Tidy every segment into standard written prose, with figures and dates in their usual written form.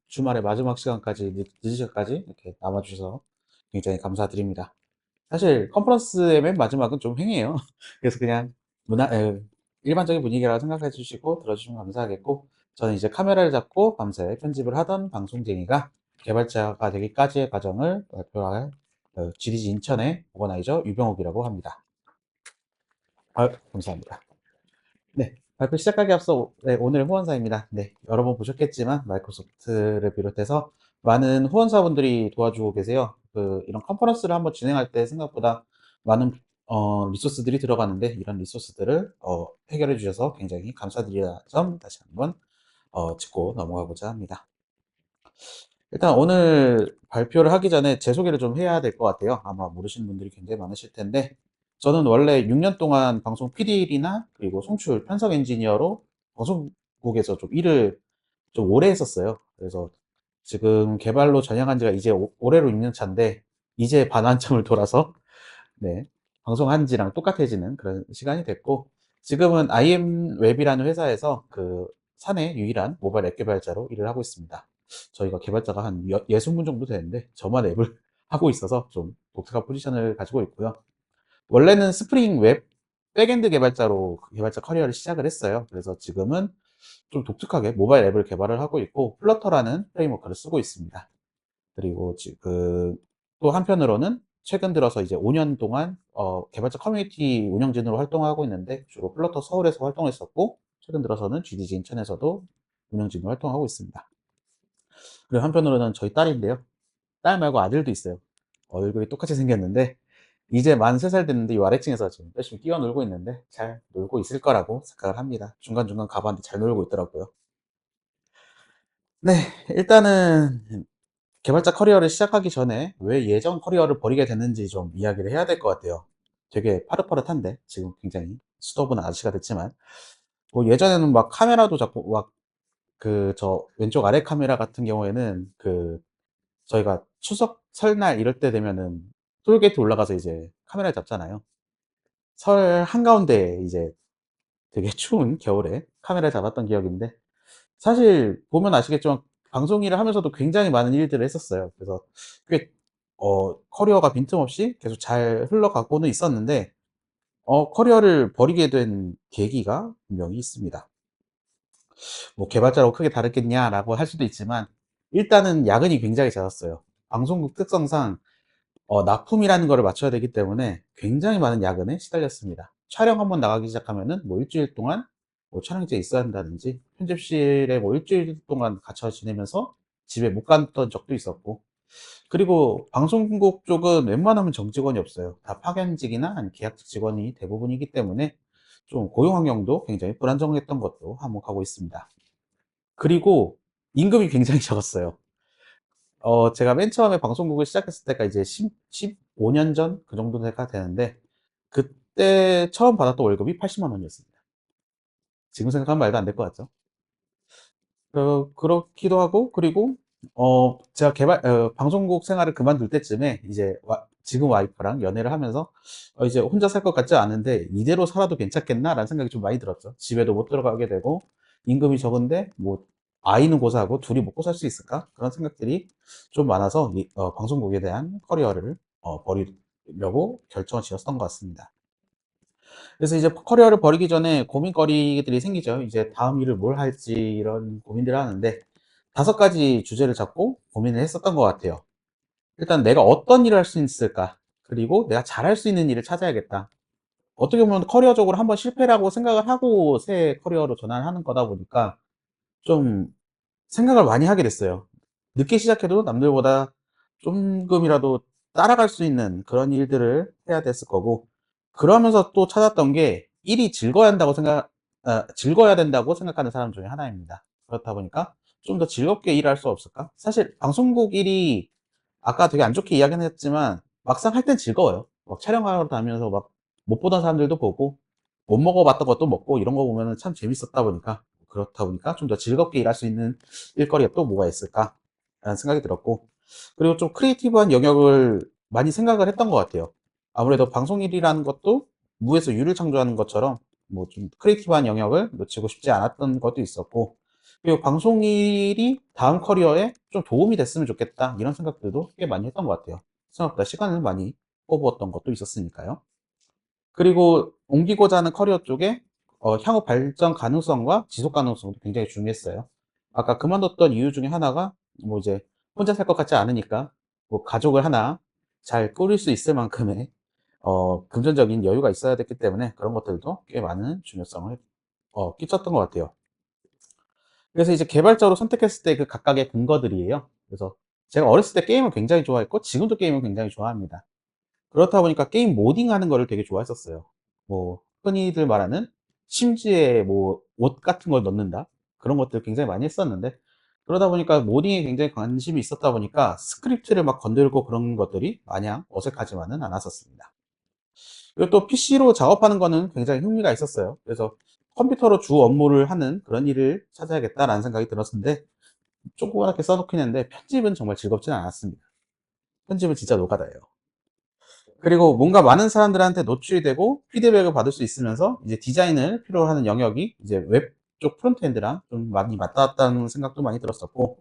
주말에 마지막 시간까지 늦은 시간까지 이렇게 남아 주셔서 굉장히 감사드립니다. 사실 컨퍼런스의 맨 마지막은 좀 행해요. 그래서 그냥 일반적인 분위기라고 생각해 주시고 들어 주시면 감사하겠고, 저는 이제 카메라를 잡고 밤새 편집을 하던 방송쟁이가 개발자가 되기까지의 과정을 발표할 GDG 인천의 오거나이저 유병욱이라고 합니다. 감사합니다. 네, 발표 시작하기 앞서 오늘 후원사입니다. 네, 여러 번 보셨겠지만 마이크로소프트를 비롯해서 많은 후원사분들이 도와주고 계세요. 이런 컨퍼런스를 한번 진행할 때 생각보다 많은 리소스들이 들어가는데, 이런 리소스들을 해결해 주셔서 굉장히 감사드리는 점 다시 한번 짚고 넘어가고자 합니다. 일단 오늘 발표를 하기 전에 제 소개를 좀 해야 될 것 같아요. 아마 모르시는 분들이 굉장히 많으실 텐데, 저는 원래 6년 동안 방송 PD나 그리고 송출 편성 엔지니어로 방송국에서 좀 일을 좀 오래 했었어요. 그래서 지금 개발로 전향한 지가 이제 올해로 6년 차인데, 이제 반환점을 돌아서 네, 방송한 지랑 똑같아지는 그런 시간이 됐고, 지금은 IM웹이라는 회사에서 사내 유일한 모바일 앱 개발자로 일을 하고 있습니다. 저희가 개발자가 한 60분 정도 되는데 저만 앱을 하고 있어서 좀 독특한 포지션을 가지고 있고요. 원래는 스프링 웹 백엔드 개발자로 개발자 커리어를 시작을 했어요. 그래서 지금은 좀 독특하게 모바일 앱을 개발을 하고 있고, 플러터라는 프레임워크를 쓰고 있습니다. 그리고 지금 또 한편으로는 최근 들어서 이제 5년 동안 개발자 커뮤니티 운영진으로 활동하고 있는데, 주로 플러터 서울에서 활동했었고, 최근 들어서는 GDG 인천에서도 운영진으로 활동하고 있습니다. 그리고 한편으로는 저희 딸인데요. 딸 말고 아들도 있어요. 얼굴이 똑같이 생겼는데 이제 만 3살 됐는데 이 아래층에서 지금 열심히 뛰어놀고 있는데 잘 놀고 있을 거라고 생각을 합니다. 중간중간 가봤는데 잘 놀고 있더라고요. 네, 일단은 개발자 커리어를 시작하기 전에 왜 예전 커리어를 버리게 됐는지 좀 이야기를 해야 될 것 같아요. 되게 파릇파릇한데 지금 굉장히 수도분 아저씨가 됐지만, 뭐 예전에는 막 카메라도 잡고 막 저 왼쪽 아래 카메라 같은 경우에는 저희가 추석 설날 이럴 때 되면은 톨게이트 올라가서 이제 카메라 잡잖아요. 설 한가운데 이제 되게 추운 겨울에 카메라 잡았던 기억인데, 사실 보면 아시겠지만 방송 일을 하면서도 굉장히 많은 일들을 했었어요. 그래서 꽤 커리어가 빈틈없이 계속 잘 흘러가고는 있었는데, 커리어를 버리게 된 계기가 분명히 있습니다. 뭐 개발자라고 크게 다르겠냐라고 할 수도 있지만, 일단은 야근이 굉장히 잦았어요. 방송국 특성상 납품이라는 거를 맞춰야 되기 때문에 굉장히 많은 야근에 시달렸습니다. 촬영 한번 나가기 시작하면은 뭐 일주일 동안 뭐 촬영지에 있어야 한다든지, 편집실에 뭐 일주일 동안 갇혀 지내면서 집에 못 갔던 적도 있었고, 그리고 방송국 쪽은 웬만하면 정직원이 없어요. 다 파견직이나 아니면 계약직 직원이 대부분이기 때문에 좀 고용 환경도 굉장히 불안정했던 것도 한몫하고 있습니다. 그리고 임금이 굉장히 적었어요. 제가 맨 처음에 방송국을 시작했을 때가 이제 15년 전 그 정도가 되는데, 그때 처음 받았던 월급이 80만 원이었습니다. 지금 생각하면 말도 안 될 것 같죠? 그렇기도 하고, 그리고 제가 방송국 생활을 그만둘 때쯤에 이제 지금 와이프랑 연애를 하면서 이제 혼자 살 것 같지 않은데 이대로 살아도 괜찮겠나라는 생각이 좀 많이 들었죠. 집에도 못 들어가게 되고, 임금이 적은데 뭐 아이는 고사하고 둘이 먹고 살 수 있을까? 그런 생각들이 좀 많아서 방송국에 대한 커리어를 버리려고 결정을 지었던 것 같습니다. 그래서 이제 커리어를 버리기 전에 고민거리들이 생기죠. 이제 다음 일을 뭘 할지 이런 고민들을 하는데, 5가지 주제를 잡고 고민을 했었던 것 같아요. 일단 내가 어떤 일을 할 수 있을까? 그리고 내가 잘할 수 있는 일을 찾아야겠다. 어떻게 보면 커리어적으로 한번 실패라고 생각을 하고 새 커리어로 전환하는 거다 보니까 좀 생각을 많이 하게 됐어요. 늦게 시작해도 남들보다 조금이라도 따라갈 수 있는 그런 일들을 해야 됐을 거고, 그러면서 또 찾았던 게 일이 즐거워야 된다고 생각하는 사람 중에 하나입니다. 그렇다 보니까 좀 더 즐겁게 일할 수 없을까? 사실 방송국 일이 아까 되게 안 좋게 이야기는 했지만 막상 할 땐 즐거워요. 막 촬영하러 다니면서 막 못 보던 사람들도 보고 못 먹어봤던 것도 먹고 이런 거 보면은 참 재밌었다 보니까, 그렇다 보니까 좀 더 즐겁게 일할 수 있는 일거리가 또 뭐가 있을까라는 생각이 들었고, 그리고 좀 크리에이티브한 영역을 많이 생각을 했던 것 같아요. 아무래도 방송 일이라는 것도 무에서 유를 창조하는 것처럼 뭐 좀 크리에이티브한 영역을 놓치고 싶지 않았던 것도 있었고, 그리고 방송일이 다음 커리어에 좀 도움이 됐으면 좋겠다. 이런 생각들도 꽤 많이 했던 것 같아요. 생각보다 시간을 많이 뽑았던 것도 있었으니까요. 그리고 옮기고자 하는 커리어 쪽에 향후 발전 가능성과 지속 가능성도 굉장히 중요했어요. 아까 그만뒀던 이유 중에 하나가 뭐 이제 혼자 살 것 같지 않으니까 뭐 가족을 하나 잘 꾸릴 수 있을 만큼의 금전적인 여유가 있어야 됐기 때문에 그런 것들도 꽤 많은 중요성을 끼쳤던 것 같아요. 그래서 이제 개발자로 선택했을 때 그 각각의 근거들이에요. 그래서 제가 어렸을 때 게임을 굉장히 좋아했고 지금도 게임을 굉장히 좋아합니다. 그렇다 보니까 게임 모딩하는 거를 되게 좋아했었어요. 뭐 흔히들 말하는 심지에 뭐 옷 같은 걸 넣는다 그런 것들 굉장히 많이 했었는데, 그러다 보니까 모딩에 굉장히 관심이 있었다 보니까 스크립트를 막 건들고 그런 것들이 마냥 어색하지만은 않았었습니다. 그리고 또 PC로 작업하는 거는 굉장히 흥미가 있었어요. 그래서 컴퓨터로 주 업무를 하는 그런 일을 찾아야겠다라는 생각이 들었는데, 조그맣게 써놓긴 했는데 편집은 정말 즐겁지는 않았습니다. 편집은 진짜 노가다예요. 그리고 뭔가 많은 사람들한테 노출이 되고 피드백을 받을 수 있으면서 이제 디자인을 필요로 하는 영역이 이제 웹 쪽 프론트엔드랑 좀 많이 맞닿았다는 생각도 많이 들었었고,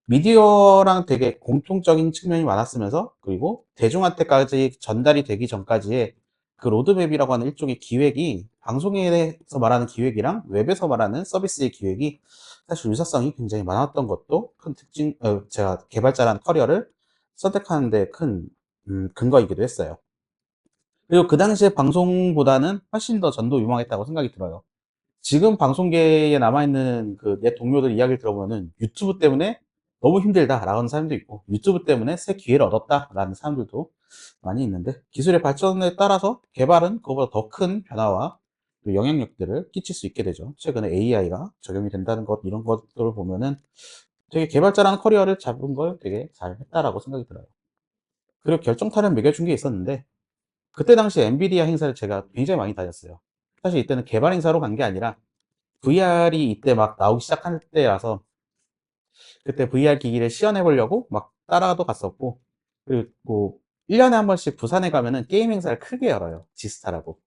미디어랑 되게 공통적인 측면이 많았으면서, 그리고 대중한테까지 전달이 되기 전까지의 그 로드맵이라고 하는 일종의 기획이 방송에서 말하는 기획이랑 웹에서 말하는 서비스의 기획이 사실 유사성이 굉장히 많았던 것도 큰 특징, 제가 개발자라는 커리어를 선택하는 데 큰 근거이기도 했어요. 그리고 그 당시에 방송보다는 훨씬 더 전도 유망했다고 생각이 들어요. 지금 방송계에 남아있는 그 내 동료들 이야기를 들어보면은 유튜브 때문에 너무 힘들다라는 사람도 있고, 유튜브 때문에 새 기회를 얻었다라는 사람들도 많이 있는데, 기술의 발전에 따라서 개발은 그거보다 더 큰 변화와 그 영향력들을 끼칠 수 있게 되죠. 최근에 AI가 적용이 된다는 것, 이런 것들을 보면은 되게 개발자라는 커리어를 잡은 걸 되게 잘 했다라고 생각이 들어요. 그리고 결정타를 매겨준 게 있었는데, 그때 당시 엔비디아 행사를 제가 굉장히 많이 다녔어요. 사실 이때는 개발 행사로 간 게 아니라 VR이 이때 막 나오기 시작할 때라서 그때 VR 기기를 시연해 보려고 막 따라도 갔었고, 그리고 1년에 한 번씩 부산에 가면은 게임 행사를 크게 열어요. 지스타라고.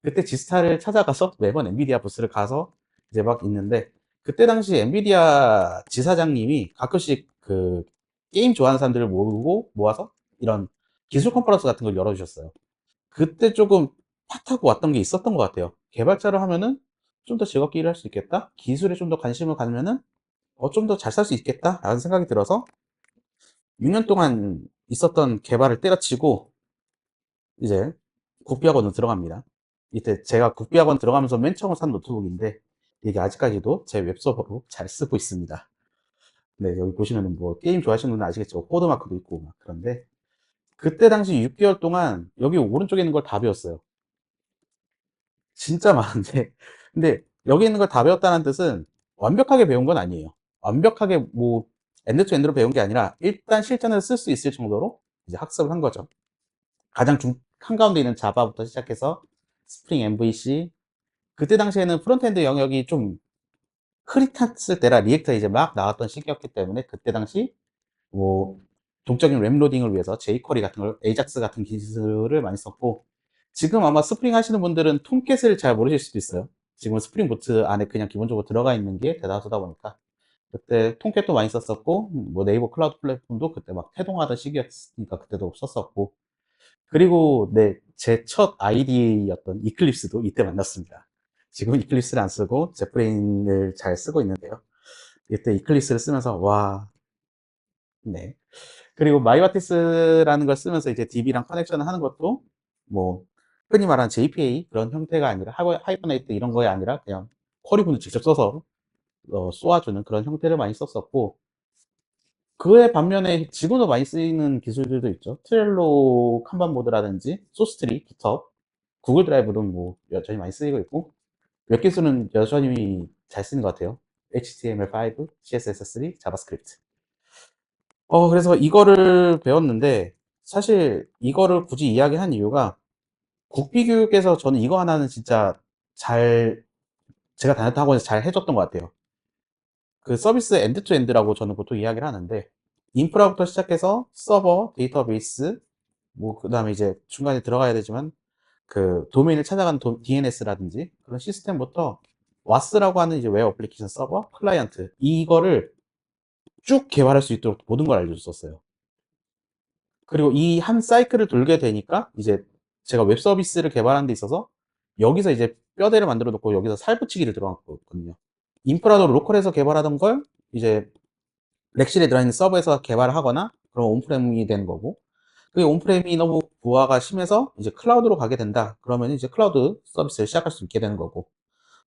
그때 지스타를 찾아가서 매번 엔비디아 부스를 가서 이제 막 있는데, 그때 당시 엔비디아 지사장님이 가끔씩 그 게임 좋아하는 사람들을 모으고 모아서 이런 기술 컨퍼런스 같은 걸 열어주셨어요. 그때 조금 팟하고 왔던 게 있었던 것 같아요. 개발자를 하면은 좀 더 즐겁게 일할 수 있겠다. 기술에 좀 더 관심을 가지면은 좀 더 잘 살 수 있겠다라는 생각이 들어서 6년 동안 있었던 개발을 때려치고 이제 국비학원으로 들어갑니다. 이때 제가 국비학원 들어가면서 맨 처음 산 노트북인데 이게 아직까지도 제 웹서버로 잘 쓰고 있습니다. 네, 여기 보시면은 뭐 게임 좋아하시는 분은 아시겠죠. 코드 마크도 있고 막 그런데, 그때 당시 6개월 동안 여기 오른쪽에 있는 걸 다 배웠어요. 진짜 많은데 근데 여기 있는 걸 다 배웠다는 뜻은 완벽하게 배운 건 아니에요. 완벽하게 뭐 엔드 투 엔드로 배운 게 아니라 일단 실전에서 쓸 수 있을 정도로 이제 학습을 한 거죠. 가장 한가운데 있는 자바부터 시작해서 스프링 MVC, 그때 당시에는 프론트엔드 영역이 좀 흐릿했을 때라 리액터가 이제 막 나왔던 시기였기 때문에 그때 당시 뭐 동적인 램 로딩을 위해서 jQuery 같은 걸, AJAX 같은 기술을 많이 썼고, 지금 아마 스프링 하시는 분들은 톰캣을 잘 모르실 수도 있어요. 지금은 스프링 보트 안에 그냥 기본적으로 들어가 있는 게 대다수다 보니까 그때 톰캣도 많이 썼었고, 뭐 네이버 클라우드 플랫폼도 그때 막 태동하던 시기였으니까 그때도 썼었고, 그리고 네, 제 첫 IDE였던 이클립스도 이때 만났습니다. 지금은 이클립스를 안 쓰고 제프레인을 잘 쓰고 있는데요. 이때 이클립스를 쓰면서 와, 네. 그리고 마이와티스라는 걸 쓰면서 이제 DB랑 커넥션을 하는 것도 뭐 흔히 말하는 JPA 그런 형태가 아니라 하이퍼네이트 이런 거에 아니라 그냥 쿼리군을 직접 써서 쏘아주는 그런 형태를 많이 썼었고, 그에 반면에 지금도 많이 쓰이는 기술들도 있죠. 트렐로 칸반 보드라든지 소스트리, 깃허브, 구글 드라이브는 뭐 여전히 많이 쓰이고 있고, 웹 기술은 여전히 잘 쓰는 것 같아요. HTML5, CSS3, 자바스크립트. 그래서 이거를 배웠는데, 사실 이거를 굳이 이야기한 이유가 국비 교육에서 저는 이거 하나는 진짜 잘, 제가 다녔던 학원에서 잘 해줬던 것 같아요. 그 서비스 엔드 투 엔드라고 저는 보통 이야기를 하는데, 인프라부터 시작해서 서버, 데이터베이스, 뭐, 그 다음에 이제 중간에 들어가야 되지만, 그 도메인을 찾아가는 DNS라든지 그런 시스템부터 와스라고 하는 이제 웹 애플리케이션 서버 클라이언트 이거를 쭉 개발할 수 있도록 모든 걸 알려줬었어요. 그리고 이 한 사이클을 돌게 되니까 이제 제가 웹 서비스를 개발하는 데 있어서 여기서 이제 뼈대를 만들어 놓고 여기서 살붙이기를 들어갔거든요. 인프라도 로컬에서 개발하던 걸 이제 렉실에 들어있는 서버에서 개발을 하거나 그럼 온프렘이 되는 거고, 그게 온프렘이 너무 부하가 심해서 이제 클라우드로 가게 된다. 그러면 이제 클라우드 서비스를 시작할 수 있게 되는 거고,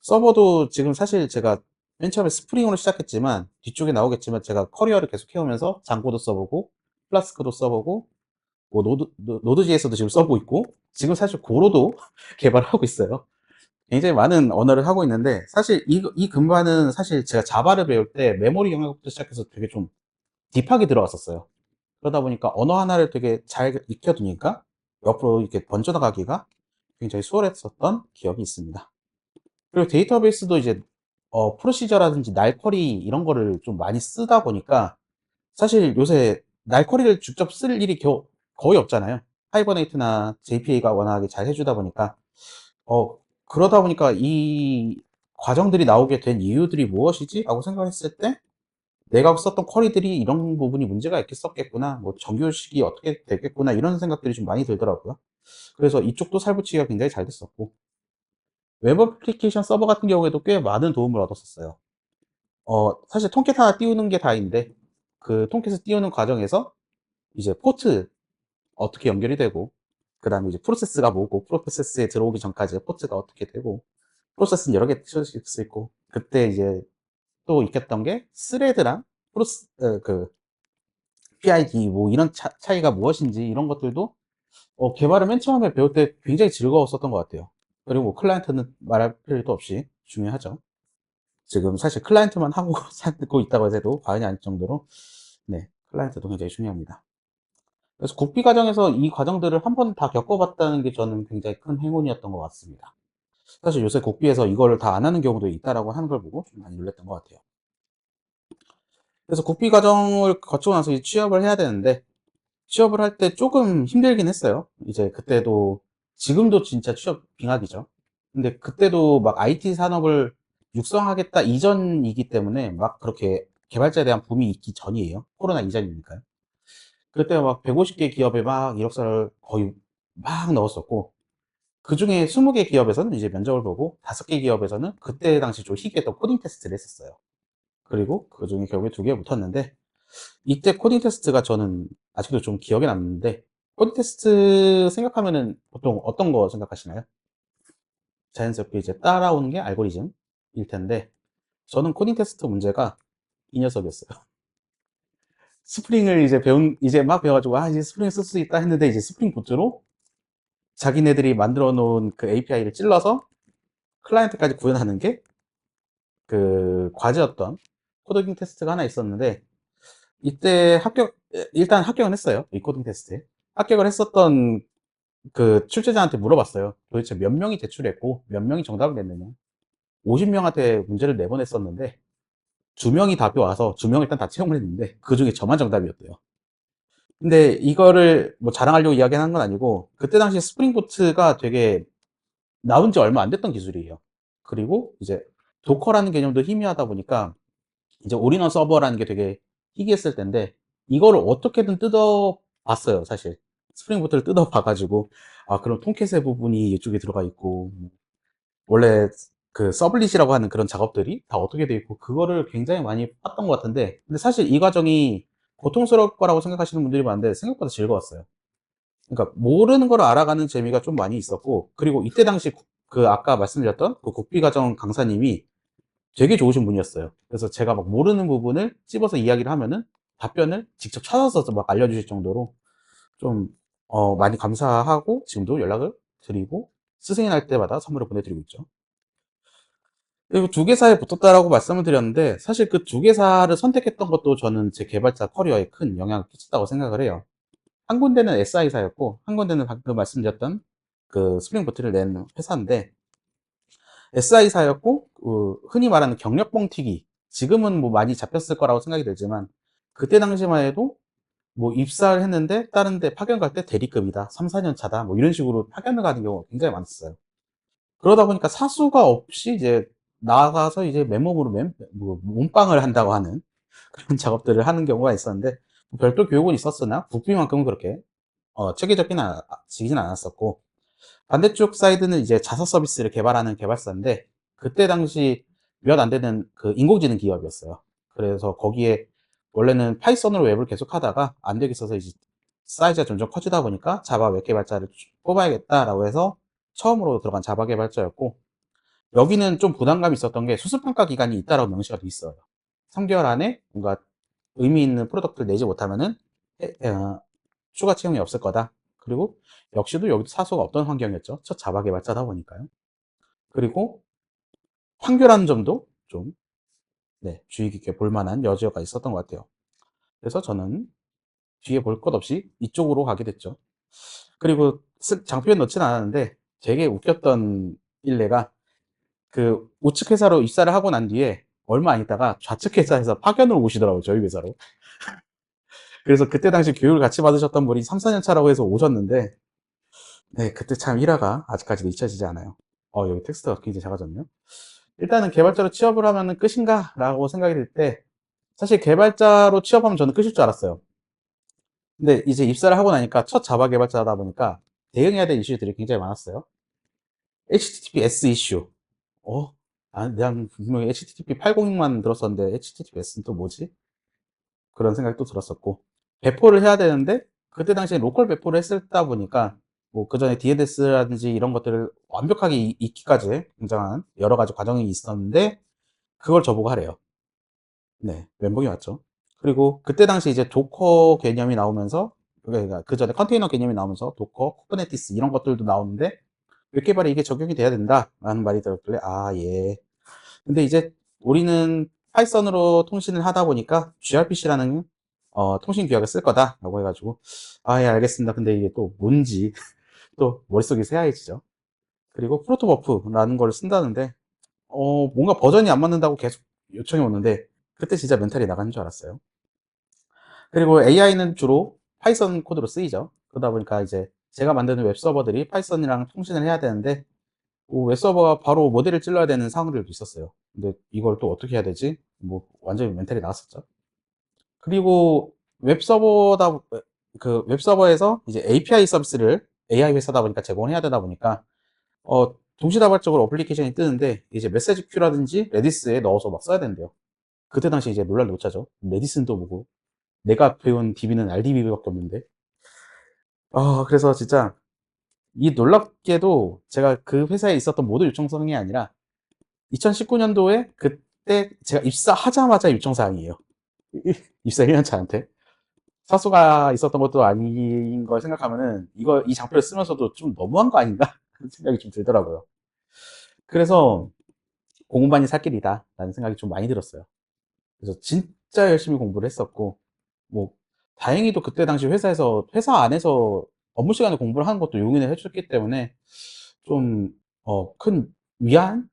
서버도 지금 사실 제가 맨 처음에 스프링으로 시작했지만 뒤쪽에 나오겠지만 제가 커리어를 계속 해오면서 장고도 써보고 플라스크도 써보고 뭐 노드.js도 지금 써보고 있고 지금 사실 고로도 개발하고 있어요. 굉장히 많은 언어를 하고 있는데 사실 이 근반은 사실 제가 자바를 배울 때 메모리 영역부터 시작해서 되게 좀 딥하게 들어갔었어요. 그러다 보니까 언어 하나를 되게 잘 익혀두니까 옆으로 이렇게 번져나가기가 굉장히 수월했었던 기억이 있습니다. 그리고 데이터베이스도 이제 프로시저라든지 날쿼리 이런 거를 좀 많이 쓰다 보니까 사실 요새 날쿼리를 직접 쓸 일이 거의 없잖아요. 하이버네이트나 JPA가 워낙에 잘 해주다 보니까 그러다 보니까 이 과정들이 나오게 된 이유들이 무엇이지? 라고 생각했을 때 내가 썼던 쿼리들이 이런 부분이 문제가 있겠었겠구나, 뭐 정규식이 어떻게 되겠구나 이런 생각들이 좀 많이 들더라고요. 그래서 이쪽도 살붙이기가 굉장히 잘 됐었고 웹 애플리케이션 서버 같은 경우에도 꽤 많은 도움을 얻었었어요. 사실 통캣 하나 띄우는 게 다인데 그 통캣을 띄우는 과정에서 이제 포트 어떻게 연결이 되고 그 다음에 이제 프로세스가 뭐고 프로세스에 들어오기 전까지 포트가 어떻게 되고 프로세스는 여러 개 띄워질 수 있고 그때 이제 또 익혔던 게 스레드랑 그 PID 뭐 이런 차이가 무엇인지 이런 것들도 개발을 맨 처음에 배울 때 굉장히 즐거웠었던 것 같아요. 그리고 뭐 클라이언트는 말할 필요도 없이 중요하죠. 지금 사실 클라이언트만 하고 살고 있다고 해도 과언이 아닐 정도로 네, 클라이언트도 굉장히 중요합니다. 그래서 국비 과정에서 이 과정들을 한 번 다 겪어봤다는 게 저는 굉장히 큰 행운이었던 것 같습니다. 사실 요새 국비에서 이거를 다 안 하는 경우도 있다라고 하는 걸 보고 좀 많이 놀랐던 것 같아요. 그래서 국비 과정을 거치고 나서 이제 취업을 해야 되는데 취업을 할 때 조금 힘들긴 했어요. 이제 그때도 지금도 진짜 취업 빙하기죠. 근데 그때도 막 IT 산업을 육성하겠다 이전이기 때문에 막 그렇게 개발자에 대한 붐이 있기 전이에요. 코로나 이전이니까요. 그때 막 150개 기업에 막 이력서를 거의 막 넣었었고 그 중에 20개 기업에서는 이제 면접을 보고 5개 기업에서는 그때 당시 좀 희귀했던 코딩 테스트를 했었어요. 그리고 그 중에 결국에 2개 붙었는데 이때 코딩 테스트가 저는 아직도 좀 기억에 남는데 코딩 테스트 생각하면은 보통 어떤 거 생각하시나요? 자연스럽게 이제 따라오는 게 알고리즘일 텐데 저는 코딩 테스트 문제가 이 녀석이었어요. 스프링을 이제 막 배워가지고 이제 스프링 쓸 수 있다 했는데 이제 스프링 보트로 자기네들이 만들어 놓은 그 API를 찔러서 클라이언트까지 구현하는 게 그 과제였던 코딩 테스트가 하나 있었는데 이때 일단 합격은 했어요. 이 코딩 테스트에. 합격을 했었던 그 출제자한테 물어봤어요. 도대체 몇 명이 제출했고 몇 명이 정답을 냈느냐. 50명한테 문제를 내보냈었는데 2명이 답이 와서 2명 일단 다 채용을 했는데 그 중에 저만 정답이었대요. 근데 이거를 뭐 자랑하려고 이야기하는 건 아니고 그때 당시 스프링 보트가 되게 나온 지 얼마 안 됐던 기술이에요. 그리고 이제 도커라는 개념도 희미하다 보니까 이제 올인원 서버라는 게 되게 희귀했을 텐데 이거를 어떻게든 뜯어 봤어요, 사실. 스프링 보트를 뜯어 봐가지고 그럼 통캣의 부분이 이쪽에 들어가 있고 원래 그 서블릿이라고 하는 그런 작업들이 다 어떻게 돼 있고 그거를 굉장히 많이 봤던 것 같은데 근데 사실 이 과정이 고통스러울 거라고 생각하시는 분들이 많은데 생각보다 즐거웠어요. 그러니까 모르는 걸 알아가는 재미가 좀 많이 있었고 그리고 이때 당시 그 아까 말씀드렸던 그 국비과정 강사님이 되게 좋으신 분이었어요. 그래서 제가 막 모르는 부분을 찝어서 이야기를 하면은 답변을 직접 찾아서 막 알려주실 정도로 좀 많이 감사하고 지금도 연락을 드리고 스승이 날 때마다 선물을 보내드리고 있죠. 그리고 두 개사에 붙었다라고 말씀을 드렸는데 사실 그 두 개사를 선택했던 것도 저는 제 개발자 커리어에 큰 영향을 끼쳤다고 생각을 해요. 한 군데는 SI사였고 한 군데는 방금 말씀드렸던 그 스프링 보트를 낸 회사인데 SI사였고 흔히 말하는 경력 뻥튀기 지금은 뭐 많이 잡혔을 거라고 생각이 들지만 그때 당시만 해도 뭐 입사를 했는데 다른 데 파견 갈 때 대리급이다 3, 4년 차다 뭐 이런 식으로 파견을 가는 경우가 굉장히 많았어요. 그러다 보니까 사수가 없이 이제 나가서 이제 맨몸으로 몸빵을 한다고 하는 그런 작업들을 하는 경우가 있었는데, 뭐 별도 교육은 있었으나 국비만큼은 그렇게 체계적이진 않았었고, 반대쪽 사이드는 이제 자사 서비스를 개발하는 개발사인데, 그때 당시 몇 안 되는 그 인공지능 기업이었어요. 그래서 거기에 원래는 파이썬으로 웹을 계속 하다가 안 되겠어서 이제 사이즈가 점점 커지다 보니까 자바 웹 개발자를 뽑아야겠다라고 해서 처음으로 들어간 자바 개발자였고, 여기는 좀 부담감이 있었던 게 수습평가 기간이 있다라고 명시가 돼 있어요. 3개월 안에 뭔가 의미 있는 프로덕트를 내지 못하면은 추가 채용이 없을 거다. 그리고 역시도 여기도 사소가 없던 환경이었죠. 첫 자바 개발자다 보니까요. 그리고 판교라는 점도 좀 주의 깊게 볼 만한 여지가 있었던 것 같아요. 그래서 저는 뒤에 볼 것 없이 이쪽으로 가게 됐죠. 그리고 장표에 넣지는 않았는데 되게 웃겼던 일례가, 그 우측 회사로 입사를 하고 난 뒤에 얼마 안 있다가 좌측 회사에서 파견을 오시더라고요, 저희 회사로. 그래서 그때 당시 교육을 같이 받으셨던 분이 3, 4년 차라고 해서 오셨는데, 네, 그때 참 일화가 아직까지도 잊혀지지 않아요. 여기 텍스트가 굉장히 작아졌네요. 일단은 개발자로 취업을 하면 끝인가? 라고 생각이 들 때, 사실 개발자로 취업하면 저는 끝일 줄 알았어요. 근데 이제 입사를 하고 나니까 첫 자바 개발자다 보니까 대응해야 될 이슈들이 굉장히 많았어요. HTTPS 이슈. 어? 난 분명히 HTTP 806만 들었었는데 HTTPS는 또 뭐지? 그런 생각이 또 들었었고, 배포를 해야 되는데 그때 당시에 로컬 배포를 했었다 보니까 뭐 그 전에 DNS라든지 이런 것들을 완벽하게 익히기까지 굉장한 여러 가지 과정이 있었는데, 그걸 저보고 하래요. 네, 멘붕이 왔죠. 그리고 그때 당시 이제 도커 개념이 나오면서, 그러니까 그 전에 컨테이너 개념이 나오면서 도커, 쿠버네티스 이런 것들도 나오는데 웹 개발에 이게 적용이 돼야 된다라는 말이 들었길래, 아, 예. 근데 이제 우리는 파이썬으로 통신을 하다 보니까 gRPC라는 통신 규약을 쓸 거다라고 해가지고, 아, 예, 알겠습니다. 근데 이게 또 뭔지 또 머릿속이 새하얘지죠. 그리고 프로토버프라는 걸 쓴다는데, 뭔가 버전이 안 맞는다고 계속 요청이 오는데, 그때 진짜 멘탈이 나가는 줄 알았어요. 그리고 AI는 주로 파이썬 코드로 쓰이죠. 그러다 보니까 이제 제가 만드는 웹서버들이 파이썬이랑 통신을 해야 되는데, 웹서버가 바로 모델을 찔러야 되는 상황들도 있었어요. 근데 이걸 또 어떻게 해야 되지? 뭐 완전히 멘탈이 나갔었죠. 그리고 웹서버에서 이제 API 서비스를 AI 회사다 보니까 제공을 해야 되다 보니까 동시다발적으로 어플리케이션이 뜨는데 이제 메시지 큐라든지 레디스에 넣어서 막 써야 된대요. 그때 당시 이제 논란을 못 차죠. 레디스는 또 뭐고, 내가 배운 DB는 RDB밖에 없는데. 그래서 진짜 이 놀랍게도 제가 그 회사에 있었던 모든 요청사항이 아니라 2019년도에 그때 제가 입사하자마자 요청사항이에요. 입사 1년 차한테. 사수가 있었던 것도 아닌 걸 생각하면은 이 장표를 쓰면서도 좀 너무한 거 아닌가? 그런 생각이 좀 들더라고요. 그래서 공부만이 살 길이다 라는 생각이 좀 많이 들었어요. 그래서 진짜 열심히 공부를 했었고, 뭐 다행히도 그때 당시 회사 안에서 업무 시간에 공부를 하는 것도 용인을 해줬기 때문에 좀 큰 위안이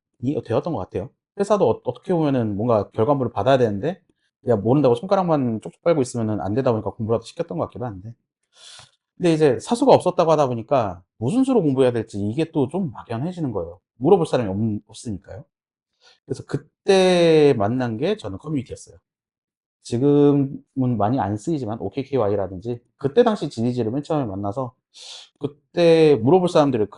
되었던 것 같아요. 회사도 어떻게 보면은 뭔가 결과물을 받아야 되는데, 야, 모른다고 손가락만 쪽쪽 빨고 있으면 안 되다 보니까 공부라도 시켰던 것 같기도 한데, 근데 이제 사수가 없었다고 하다 보니까 무슨 수로 공부해야 될지 이게 또 좀 막연해지는 거예요. 물어볼 사람이 없으니까요. 그래서 그때 만난 게 저는 커뮤니티였어요. 지금은 많이 안 쓰이지만 OKKY라든지, 그때 당시 GDG를 맨 처음에 만나서 그때 물어볼 사람들을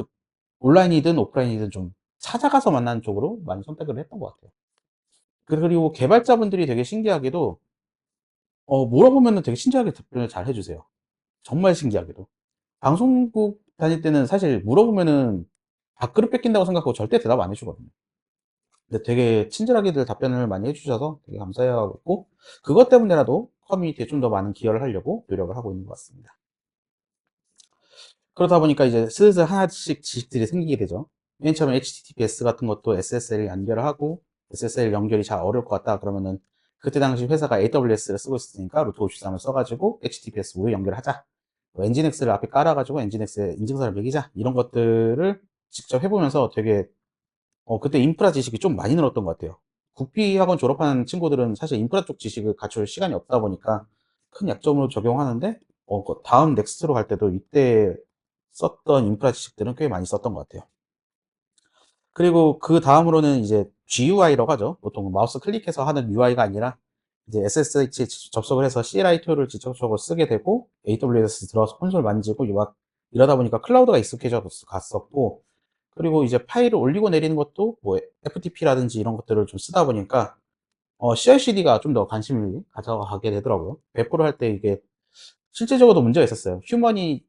온라인이든 오프라인이든 좀 찾아가서 만나는 쪽으로 많이 선택을 했던 것 같아요. 그리고 개발자분들이 되게 신기하게도 물어보면은 되게 친절하게 답변을 잘 해주세요. 정말 신기하게도. 방송국 다닐 때는 사실 물어보면은 밥그릇 뺏긴다고 생각하고 절대 대답 안 해주거든요. 근데 되게 친절하게들 답변을 많이 해주셔서 되게 감사해하고 있고, 그것 때문에라도 커뮤니티에 좀 더 많은 기여를 하려고 노력을 하고 있는 것 같습니다. 그러다 보니까 이제 슬슬 하나씩 지식들이 생기게 되죠. 맨 처음에 HTTPS 같은 것도 SSL 연결을 하고, SSL 연결이 잘 어려울 것 같다 그러면은, 그때 당시 회사가 AWS를 쓰고 있으니까 루트 53을 써가지고 HTTPS 우에 연결을 하자, 엔진엑스를 앞에 깔아가지고 엔진엑스에 인증서를 매기자, 이런 것들을 직접 해보면서 되게 그때 인프라 지식이 좀 많이 늘었던 것 같아요. 국비 학원 졸업한 친구들은 사실 인프라 쪽 지식을 갖출 시간이 없다 보니까 큰 약점으로 적용하는데, 다음 넥스트로 갈 때도 이때 썼던 인프라 지식들은 꽤 많이 썼던 것 같아요. 그리고 그 다음으로는 이제 GUI라고 하죠. 보통 마우스 클릭해서 하는 UI가 아니라 이제 SSH 접속을 해서 CLI2를 직접적으로 쓰게 되고 AWS 들어가서 콘솔 만지고 막 이러다 보니까 클라우드가 익숙해져 갔었고, 그리고 이제 파일을 올리고 내리는 것도 뭐 FTP라든지 이런 것들을 좀 쓰다 보니까 CI/CD가 좀 더 관심을 가져가게 되더라고요. 배포를 할 때 이게 실제적으로도 문제가 있었어요. 휴먼?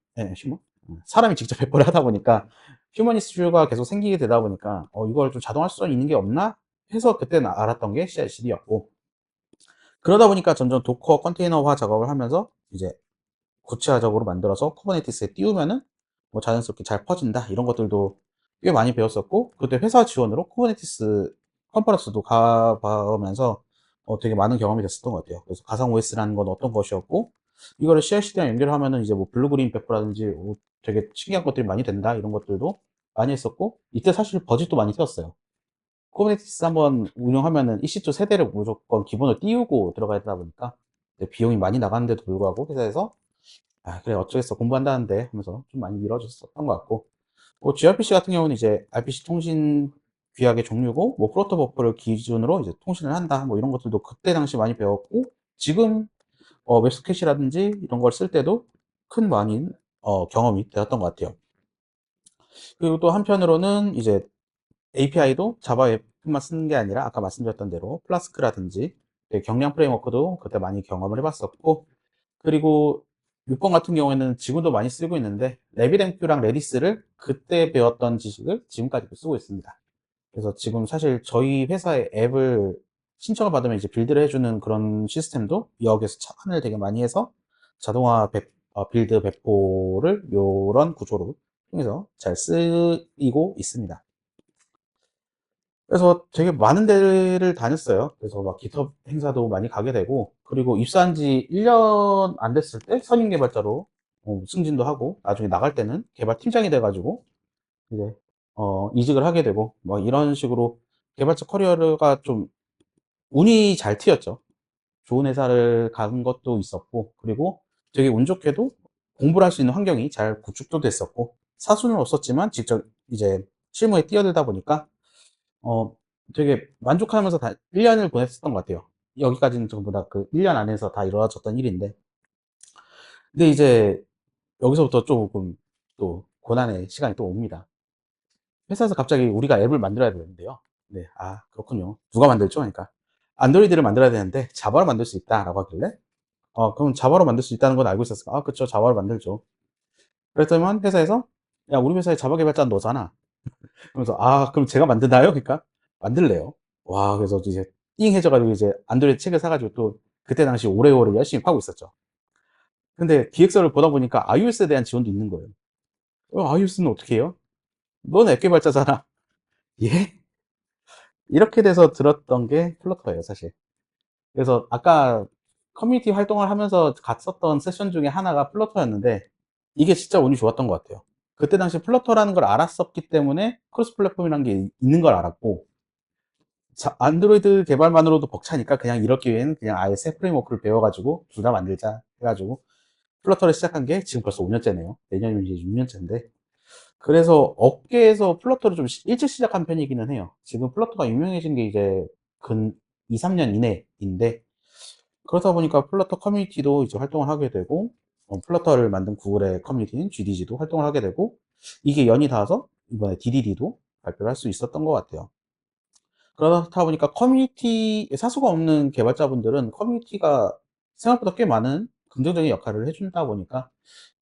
사람이 직접 배포를 하다 보니까 휴먼 이슈가 계속 생기게 되다 보니까 이걸 좀 자동화할 수 있는 게 없나 해서 그때는 알았던 게 CI/CD였고, 그러다 보니까 점점 도커 컨테이너화 작업을 하면서 이제 구체화적으로 만들어서 쿠버네티스에 띄우면은 뭐 자연스럽게 잘 퍼진다, 이런 것들도 꽤 많이 배웠었고, 그때 회사 지원으로 쿠버네티스 컨퍼런스도 가보면서 되게 많은 경험이 됐었던 것 같아요. 그래서 가상 OS라는 건 어떤 것이었고, 이거를 CI/CD랑 연결하면은 이제 뭐 블루그린 배포라든지 되게 신기한 것들이 많이 된다, 이런 것들도 많이 했었고, 이때 사실 버짓도 많이 세웠어요. 쿠버네티스 한번 운영하면은 EC2 세대를 무조건 기본으로 띄우고 들어가야 되다 보니까 비용이 많이 나가는데도 불구하고 회사에서 그래, 어쩌겠어, 공부한다는데 하면서 좀 많이 밀어줬었던 것 같고, 뭐 gRPC 같은 경우는 이제 RPC 통신 규약의 종류고, 뭐 프로토버프를 기준으로 이제 통신을 한다, 뭐 이런 것들도 그때 당시 많이 배웠고, 지금 웹소켓이라든지 이런 걸 쓸 때도 큰 많이 경험이 되었던 것 같아요. 그리고 또 한편으로는 이제 API도 자바 웹만 쓰는 게 아니라 아까 말씀드렸던 대로 플라스크라든지 경량 프레임워크도 그때 많이 경험을 해봤었고, 그리고 6번 같은 경우에는 지금도 많이 쓰고 있는데 레비랭큐랑 레디스를 그때 배웠던 지식을 지금까지도 쓰고 있습니다. 그래서 지금 사실 저희 회사의 앱을 신청을 받으면 이제 빌드를 해주는 그런 시스템도 여기에서 착안을 되게 많이 해서 자동화 빌드 배포를 이런 구조로 통해서 잘 쓰이고 있습니다. 그래서 되게 많은 데를 다녔어요. 그래서 막 깃허브 행사도 많이 가게 되고, 그리고 입사한 지 1년 안 됐을 때 선임 개발자로 승진도 하고, 나중에 나갈 때는 개발 팀장이 돼가지고 이제 이직을 하게 되고, 막 이런 식으로 개발자 커리어가 좀 운이 잘 튀었죠. 좋은 회사를 간 것도 있었고, 그리고 되게 운 좋게도 공부를 할 수 있는 환경이 잘 구축도 됐었고, 사수는 없었지만 직접 이제 실무에 뛰어들다 보니까 어, 되게 만족하면서 1년을 보냈었던 것 같아요. 여기까지는 전부 다 그 1년 안에서 다 이루어졌던 일인데. 근데 이제 여기서부터 조금 또 고난의 시간이 또 옵니다. 회사에서 갑자기 우리가 앱을 만들어야 되는데요. 네, 그렇군요. 누가 만들죠? 그러니까. 안드로이드를 만들어야 되는데 자바로 만들 수 있다라고 하길래, 그럼 자바로 만들 수 있다는 건 알고 있었어요. 그쵸. 자바로 만들죠. 그랬더니 회사에서, 야, 우리 회사에 자바 개발자는 너잖아. 그러면서, 그럼 제가 만드나요? 그러니까, 만들래요. 와, 그래서 이제 띵 해져가지고 이제 안드로이드 책을 사가지고 또 그때 당시 오레오를 열심히 파고 있었죠. 근데 기획서를 보다 보니까 iOS에 대한 지원도 있는 거예요. iOS는 어떻게 해요? 넌 앱 개발자잖아. 예? 이렇게 돼서 들었던 게 플러터예요, 사실. 그래서 아까 커뮤니티 활동을 하면서 갔었던 세션 중에 하나가 플러터였는데, 이게 진짜 운이 좋았던 것 같아요. 그때 당시 플러터라는 걸 알았었기 때문에 크로스 플랫폼이라는 게 있는 걸 알았고, 안드로이드 개발만으로도 벅차니까 그냥 이럴 기회에는 그냥 아예 새 프레임워크를 배워가지고 둘 다 만들자 해가지고 플러터를 시작한 게 지금 벌써 5년째네요. 내년이면 이제 6년째인데. 그래서 업계에서 플러터를 좀 일찍 시작한 편이기는 해요. 지금 플러터가 유명해진 게 이제 근 2, 3년 이내인데, 그러다 보니까 플러터 커뮤니티도 이제 활동을 하게 되고, 플러터를 만든 구글의 커뮤니티인 GDG도 활동을 하게 되고, 이게 연이 닿아서 이번에 DDD도 발표를 할 수 있었던 것 같아요. 그렇다 보니까 커뮤니티, 사수가 없는 개발자분들은 커뮤니티가 생각보다 꽤 많은 긍정적인 역할을 해준다 보니까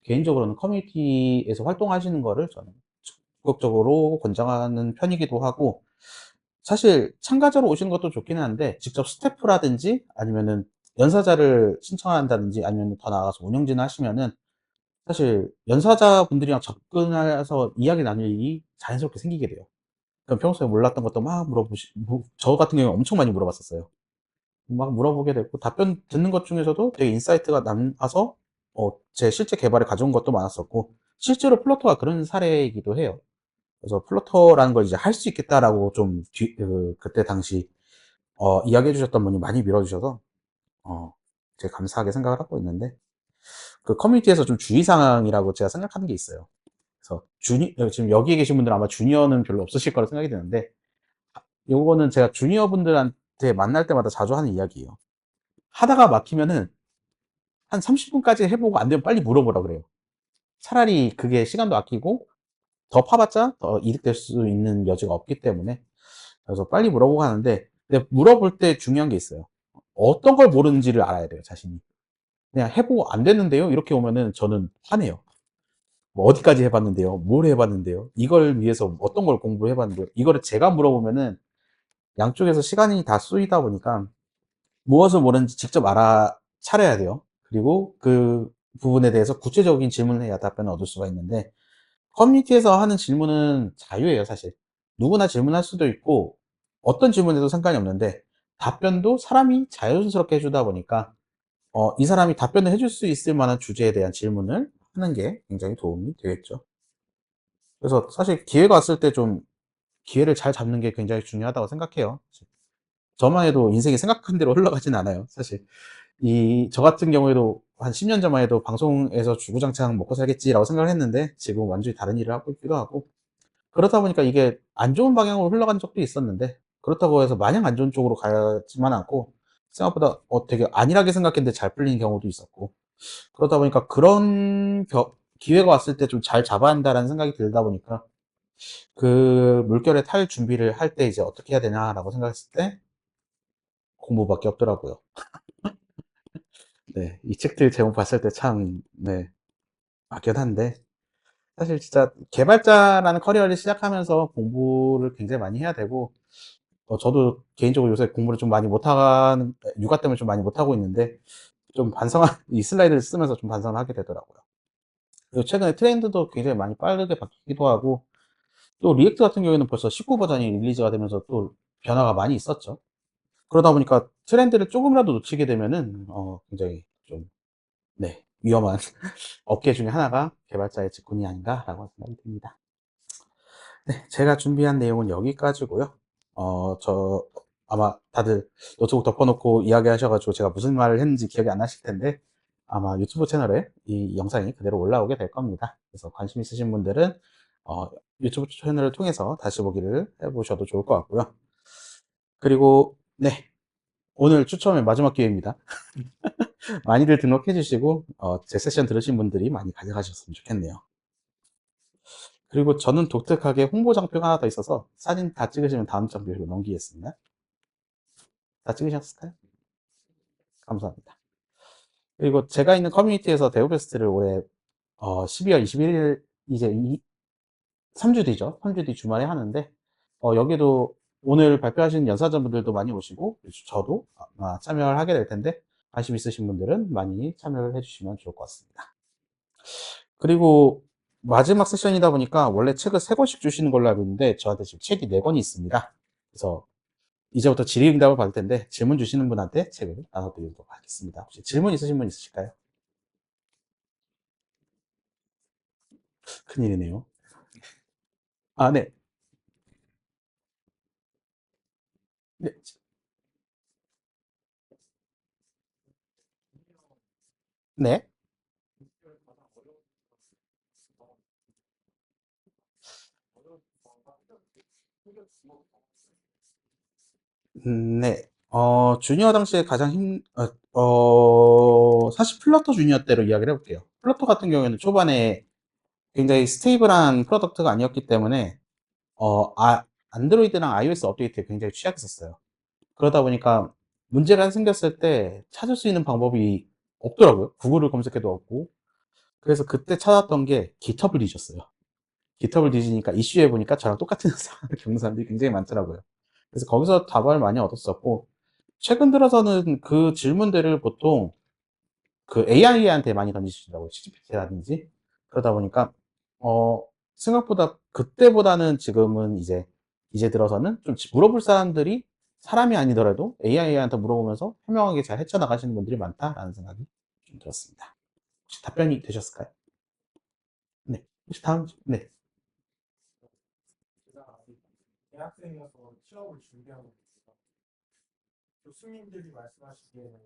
개인적으로는 커뮤니티에서 활동하시는 거를 저는 적극적으로 권장하는 편이기도 하고, 사실 참가자로 오시는 것도 좋기는 한데 직접 스태프라든지 아니면은 연사자를 신청한다든지 아니면 더 나아가서 운영진을 하시면은 사실 연사자분들이랑 접근해서 이야기 나눌 일이 자연스럽게 생기게 돼요. 그럼 평소에 몰랐던 것도 막 저 같은 경우에 엄청 많이 물어봤었어요. 막 물어보게 되고 답변 듣는 것 중에서도 되게 인사이트가 남아서 제 실제 개발에 가져온 것도 많았었고, 실제로 플러터가 그런 사례이기도 해요. 그래서 플러터라는 걸 이제 할 수 있겠다라고 좀 그때 당시 이야기해 주셨던 분이 많이 밀어주셔서 제가 감사하게 생각을 하고 있는데, 그 커뮤니티에서 좀 주의사항이라고 제가 생각하는 게 있어요. 그래서 지금 여기에 계신 분들은 아마 주니어는 별로 없으실 거라 생각이 드는데, 요거는 제가 주니어 분들한테 만날 때마다 자주 하는 이야기예요. 하다가 막히면은 한 30분까지 해보고 안 되면 빨리 물어보라 그래요. 차라리 그게 시간도 아끼고 더 파봤자 더 이득될 수 있는 여지가 없기 때문에. 그래서 빨리 물어보고 하는데, 근데 물어볼 때 중요한 게 있어요. 어떤 걸 모르는지를 알아야 돼요, 자신이. 그냥 해보고 안 됐는데요? 이렇게 오면은 저는 화내요. 뭐 어디까지 해봤는데요? 뭘 해봤는데요? 이걸 위해서 어떤 걸 공부해봤는데요? 이거를 제가 물어보면은 양쪽에서 시간이 다 쏘이다 보니까 무엇을 모르는지 직접 알아차려야 돼요. 그리고 그 부분에 대해서 구체적인 질문을 해야 답변을 얻을 수가 있는데, 커뮤니티에서 하는 질문은 자유예요, 사실. 누구나 질문할 수도 있고, 어떤 질문에도 상관이 없는데, 답변도 사람이 자연스럽게 해주다 보니까, 이 사람이 답변을 해줄 수 있을 만한 주제에 대한 질문을 하는 게 굉장히 도움이 되겠죠. 그래서 사실 기회가 왔을 때 좀 기회를 잘 잡는 게 굉장히 중요하다고 생각해요. 저만 해도 인생이 생각한 대로 흘러가진 않아요, 사실. 저 같은 경우에도 한 10년 전만 해도 방송에서 주구장창 먹고 살겠지라고 생각을 했는데, 지금 완전히 다른 일을 하고 있기도 하고, 그렇다 보니까 이게 안 좋은 방향으로 흘러간 적도 있었는데, 그렇다고 해서 마냥 안 좋은 쪽으로 가지만 않고, 생각보다 되게 안일하게 생각했는데 잘 풀리는 경우도 있었고, 그러다 보니까 그런 기회가 왔을 때 좀 잘 잡아야 한다라는 생각이 들다 보니까, 그 물결에 탈 준비를 할 때 이제 어떻게 해야 되냐라고 생각했을 때 공부밖에 없더라고요. 네, 이 책들 제목 봤을 때 참, 네, 맞긴 한데, 사실 진짜 개발자라는 커리어를 시작하면서 공부를 굉장히 많이 해야 되고, 저도 개인적으로 요새 공부를 좀 많이 못하는, 육아 때문에 좀 많이 못하고 있는데, 좀 이 슬라이드를 쓰면서 좀 반성을 하게 되더라고요. 그리고 최근에 트렌드도 굉장히 많이 빠르게 바뀌기도 하고, 또 리액트 같은 경우에는 벌써 19 버전이 릴리즈가 되면서 또 변화가 많이 있었죠. 그러다 보니까 트렌드를 조금이라도 놓치게 되면은, 굉장히 좀, 네, 위험한 업계 중에 하나가 개발자의 직군이 아닌가라고 생각이 듭니다. 네, 제가 준비한 내용은 여기까지고요. 아마 다들 노트북 덮어놓고 이야기하셔가지고 제가 무슨 말을 했는지 기억이 안 나실 텐데, 아마 유튜브 채널에 이 영상이 그대로 올라오게 될 겁니다. 그래서 관심 있으신 분들은 유튜브 채널을 통해서 다시 보기를 해보셔도 좋을 것 같고요. 그리고 네, 오늘 추첨의 마지막 기회입니다. 많이들 등록해 주시고 제 세션 들으신 분들이 많이 가져가셨으면 좋겠네요. 그리고 저는 독특하게 홍보 장표가 하나 더 있어서 사진 다 찍으시면 다음 장표로 넘기겠습니다. 다 찍으셨을까요? 감사합니다. 그리고 제가 있는 커뮤니티에서 데브페스트를 올해 12월 21일, 이제 3주 뒤죠. 3주 뒤 주말에 하는데, 여기도 오늘 발표하신 연사자분들도 많이 오시고, 저도 아마 참여를 하게 될 텐데, 관심 있으신 분들은 많이 참여를 해주시면 좋을 것 같습니다. 그리고 마지막 세션이다 보니까 원래 책을 3권씩 주시는 걸로 알고 있는데, 저한테 지금 책이 4권이 있습니다. 그래서 이제부터 질의응답을 받을 텐데, 질문 주시는 분한테 책을 나눠드리도록 하겠습니다. 혹시 질문 있으신 분 있으실까요? 큰일이네요. 아, 네. 네. 네. 네. 주니어 당시에 가장 사실 플러터 주니어 때로 이야기를 해볼게요. 플러터 같은 경우에는 초반에 굉장히 스테이블한 프로덕트가 아니었기 때문에, 안드로이드랑 iOS 업데이트에 굉장히 취약했었어요. 그러다 보니까 문제가 생겼을 때 찾을 수 있는 방법이 없더라고요. 구글을 검색해도 없고. 그래서 그때 찾았던 게 GitHub을 뒤졌어요. GitHub을 뒤지니까 이슈해 보니까 저랑 똑같은 상황을 겪는 사람들이 굉장히 많더라고요. 그래서 거기서 답을 많이 얻었었고, 최근 들어서는 그 질문들을 보통 그 AI한테 많이 던지시더라고요. ChatGPT라든지. 그러다 보니까, 어, 생각보다 그때보다는 지금은 이제 들어서는 좀 물어볼 사람들이 사람이 아니더라도 AI한테 물어보면서 현명하게 잘 헤쳐나가시는 분들이 많다라는 생각이 좀 들었습니다. 혹시 답변이 되셨을까요? 네. 혹시 다음, 네. 제가 대학생이어서 취업을 준비하고 있어요. 교수님들이 말씀하시기에는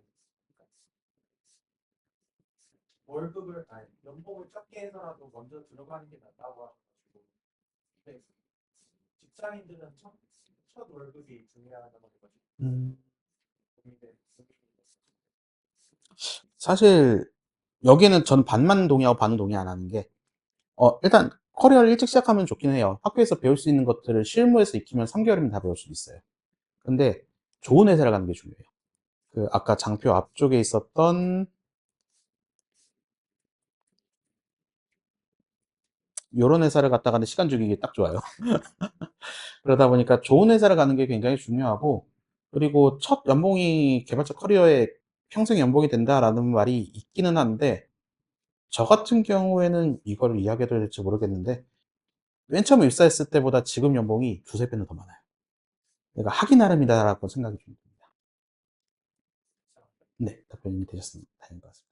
월급을, 아니, 연봉을 적게 해서라도 먼저 들어가는 게 낫다고 하셔가지고. 근데 직장인들은 첫 월급이 중요하다는 거지. 음, 고민돼. 사실 여기에는 전 반만 동의하고 반은 동의 안 하는 게, 일단 커리어를 일찍 시작하면 좋긴 해요. 학교에서 배울 수 있는 것들을 실무에서 익히면 3개월이면 다 배울 수 있어요. 근데 좋은 회사를 가는 게 중요해요. 그 아까 장표 앞쪽에 있었던 요런 회사를 갔다가는 시간 죽이기 딱 좋아요. 그러다 보니까 좋은 회사를 가는 게 굉장히 중요하고, 그리고 첫 연봉이 개발자 커리어에 평생 연봉이 된다라는 말이 있기는 한데, 저 같은 경우에는 이거를 이야기해도 될지 모르겠는데, 맨 처음 입사했을 때보다 지금 연봉이 두세 배는 더 많아요. 내가 하기 나름이다라고 생각이 좀 듭니다. 네, 답변이 되셨습니다. 다행인 것 같습니다.